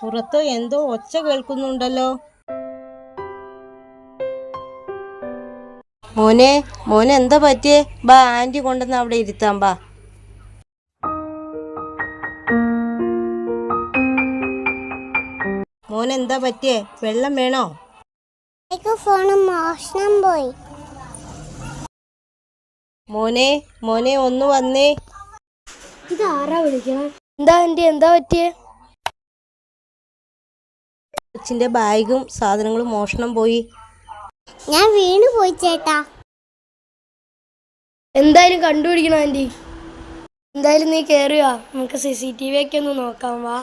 പുറത്ത് എന്തോ ഒച്ച കേൾക്കുന്നുണ്ടല്ലോ. മോനെ എന്താ പറ്റിയേ? ബാ, ആന്റി കൊണ്ടുവന്ന് അവിടെ ഇരുത്താം. ബാ. മോനെന്താ പറ്റിയേ? വെള്ളം വേണോ? ഫോണ് മോഷണം പോയി. മോനെ ഒന്ന് വന്നേ. ഇത് ആരാ വിളിക്കണം? എന്താ ആന്റി, എന്താ പറ്റിയേ? കൊച്ചിന്റെ ബാഗും സാധനങ്ങളും മോഷണം പോയി. ഞാൻ വീണു പോയി ചേട്ടാ. എന്തായാലും കണ്ടുപിടിക്കണം ആന്റി. എന്തായാലും നീ കേറുക, നമുക്ക് CCTV ഒക്കെ ഒന്ന് നോക്കാം. വാ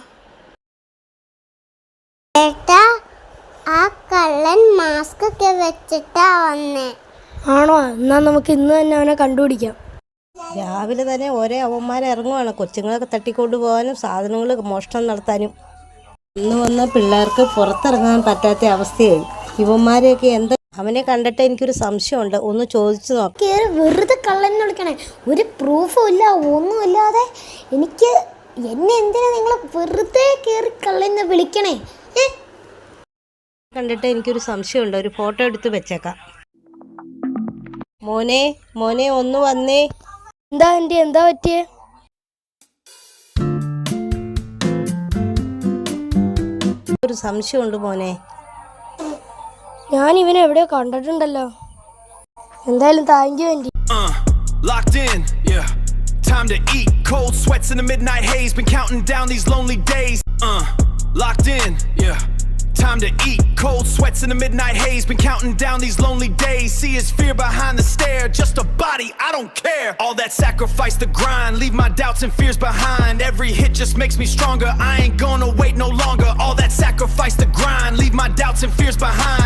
ചേട്ടാ, ആ കള്ളൻ മാസ്ക് ഒക്കെ വെച്ചിട്ടാ വന്നേ. ആണോ? എന്നാ നമുക്ക് ഇന്ന് തന്നെ അവനെ കണ്ടുപിടിക്കാം. രാവിലെ തന്നെ ഒരേ അവന്മാരെ ഇറങ്ങുവാണ് കൊച്ചുങ്ങളൊക്കെ തട്ടിക്കൊണ്ടു പോകാനും സാധനങ്ങൾ മോഷണം നടത്താനും. ഇന്ന് വന്ന പിള്ളേർക്ക് പുറത്തിറങ്ങാൻ പറ്റാത്ത അവസ്ഥയായി. ഇവന്മാരെയൊക്കെ എന്താ? അവനെ കണ്ടിട്ട് എനിക്കൊരു സംശയമുണ്ട്, ഒന്ന് ചോദിച്ചു നോക്കാം. വെറുതെ കള്ളനെ വിളിക്കണേ, ഒരു പ്രൂഫും ഇല്ല, ഒന്നുമില്ലാതെ എന്നെ എന്തിനാ നിങ്ങൾ വെറുതെ കയറി കള്ളനെ വിളിക്കണേ? കണ്ടിട്ട് എനിക്കൊരു സംശയമുണ്ട്, ഒരു ഫോട്ടോ എടുത്ത് വെച്ചേക്കാം. മോനെ ഒന്ന് വന്നേ. എന്താ ആന്റി, എന്താ പറ്റിയേ? ഒരു സംശയമുണ്ട് മോനെ. ഞാൻ ഇവനെ എവിടെയോ കണ്ടിട്ടുണ്ടല്ലോ. എന്തായാലും thank you aunty. Locked in, yeah. Time to eat. Cold sweats in the midnight haze. Been counting down these lonely days. Locked in, yeah. Time to eat. Cold sweats in the midnight haze. Been counting down these lonely days. See his fear behind the stare. Just a body, I don't care. All that sacrifice, the grind. Leave my doubts and fears behind. Every hit just makes me stronger. I ain't gonna wait no longer. All that sacrifice, the grind. Leave my doubts and fears behind.